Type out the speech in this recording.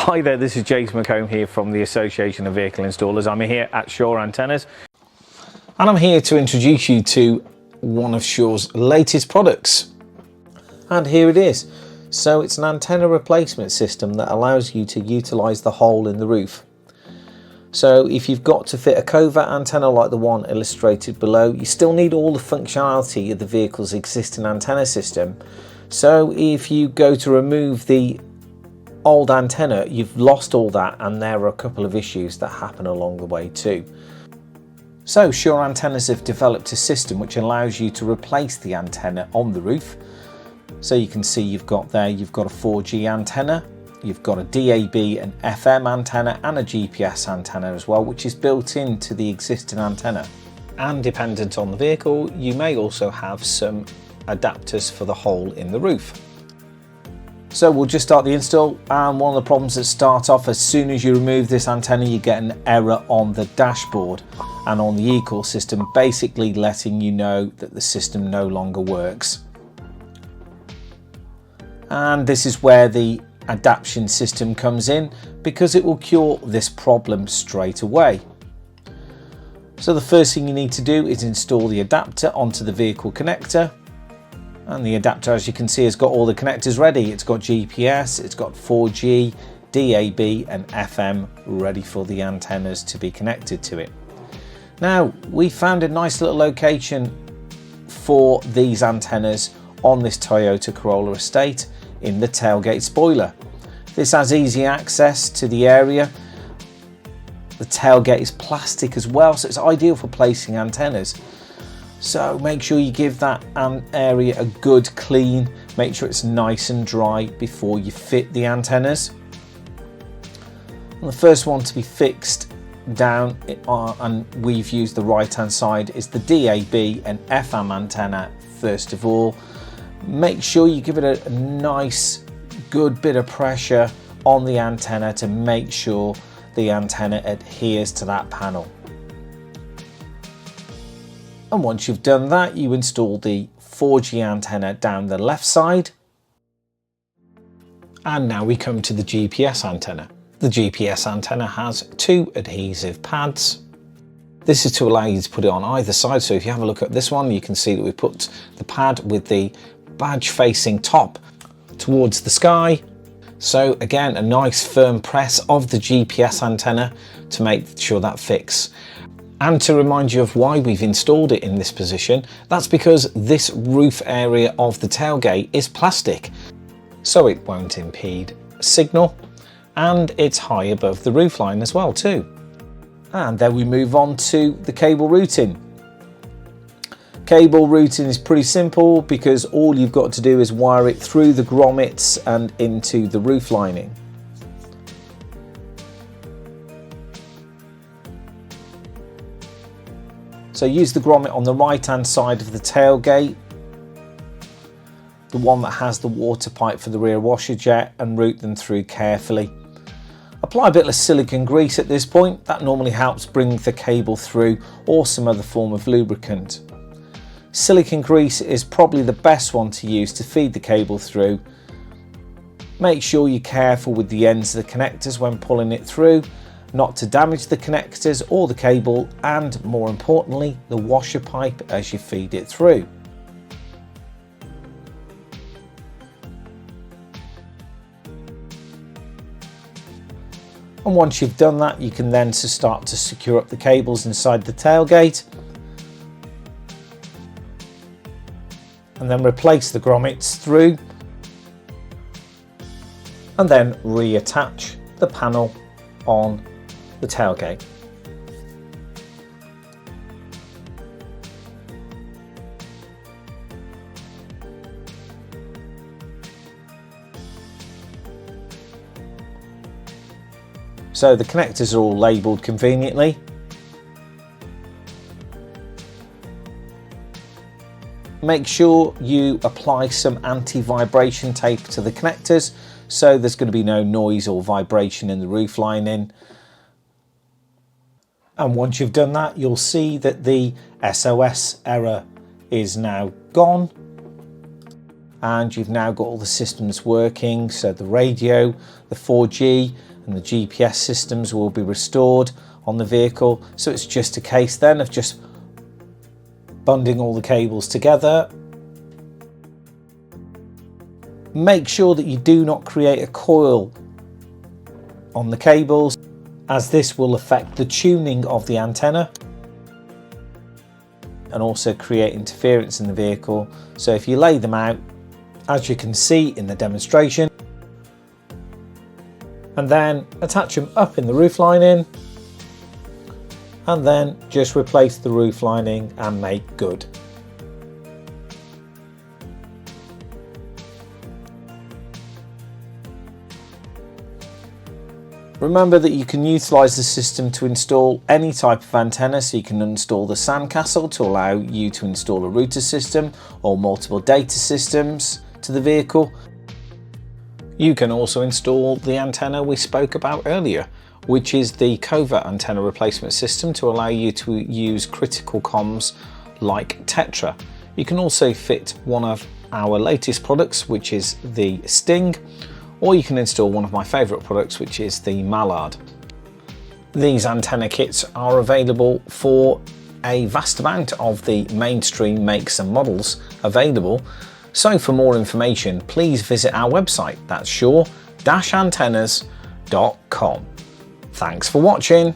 Hi there, this is Jason McComb here from the Association of Vehicle Installers. I'm here at Shaw Antennas and I'm here to introduce you to one of Shaw's latest products. And here it is. So it's an antenna replacement system that allows you to utilise the hole in the roof. So if you've got to fit a covert antenna like the one illustrated below, you still need all the functionality of the vehicle's existing antenna system. So if you go to remove the old antenna, you've lost all that, and there are a couple of issues that happen along the way too. So Shaw Antennas have developed a system which allows you to replace the antenna on the roof. So you can see you've got a 4G antenna, you've got a DAB and FM antenna and a GPS antenna as well, which is built into the existing antenna. And dependent on the vehicle, you may also have some adapters for the hole in the roof. So we'll just start the install, and one of the problems that start off as soon as you remove this antenna, you get an error on the dashboard and on the eCall system, basically letting you know that the system no longer works. And this is where the adaptation system comes in, because it will cure this problem straight away. So the first thing you need to do is install the adapter onto the vehicle connector. And the adapter, as you can see, has got all the connectors ready. It's got GPS, it's got 4G, DAB and FM ready for the antennas to be connected to it. Now, we found a nice little location for these antennas on this Toyota Corolla estate in the tailgate spoiler. This has easy access to the area. The tailgate is plastic as well, so it's ideal for placing antennas. So make sure you give that area a good clean, make sure it's nice and dry before you fit the antennas. And the first one to be fixed down, and we've used the right hand side, is the DAB and FM antenna. First of all, make sure you give it a nice good bit of pressure on the antenna to make sure the antenna adheres to that panel. And once you've done that, you install the 4G antenna down the left side. And now we come to the GPS antenna. The GPS antenna has two adhesive pads. This is to allow you to put it on either side. So if you have a look at this one, you can see that we put the pad with the badge facing top towards the sky. So again, a nice firm press of the GPS antenna to make sure that fits. And to remind you of why we've installed it in this position, that's because this roof area of the tailgate is plastic, so it won't impede signal, and it's high above the roof line as well too. And then we move on to the cable routing. Cable routing is pretty simple because all you've got to do is wire it through the grommets and into the roof lining. So use the grommet on the right hand side of the tailgate, the one that has the water pipe for the rear washer jet, and route them through carefully. Apply a bit of silicone grease at this point, that normally helps bring the cable through, or some other form of lubricant. Silicone grease is probably the best one to use to feed the cable through. Make sure you're careful with the ends of the connectors when pulling it through, not to damage the connectors or the cable, and more importantly, the washer pipe as you feed it through. And once you've done that, you can then start to secure up the cables inside the tailgate, and then replace the grommets through, and then reattach the panel on the tailgate. So the connectors are all labelled conveniently. Make sure you apply some anti-vibration tape to the connectors so there's going to be no noise or vibration in the roof lining. And once you've done that, you'll see that the SOS error is now gone, and you've now got all the systems working. So the radio, the 4G and the GPS systems will be restored on the vehicle. So it's just a case then of just bundling all the cables together. Make sure that you do not create a coil on the cables, as this will affect the tuning of the antenna and also create interference in the vehicle. So if you lay them out, as you can see in the demonstration, and then attach them up in the roof lining, and then just replace the roof lining and make good. Remember that you can utilise the system to install any type of antenna, so you can install the sandcastle to allow you to install a router system or multiple data systems to the vehicle. You can also install the antenna we spoke about earlier, which is the covert antenna replacement system to allow you to use critical comms like Tetra. You can also fit one of our latest products, which is the Sting, or you can install one of my favourite products, which is the Mallard. These antenna kits are available for a vast amount of the mainstream makes and models available. So for more information, please visit our website. That's shore-antennas.com. Thanks for watching.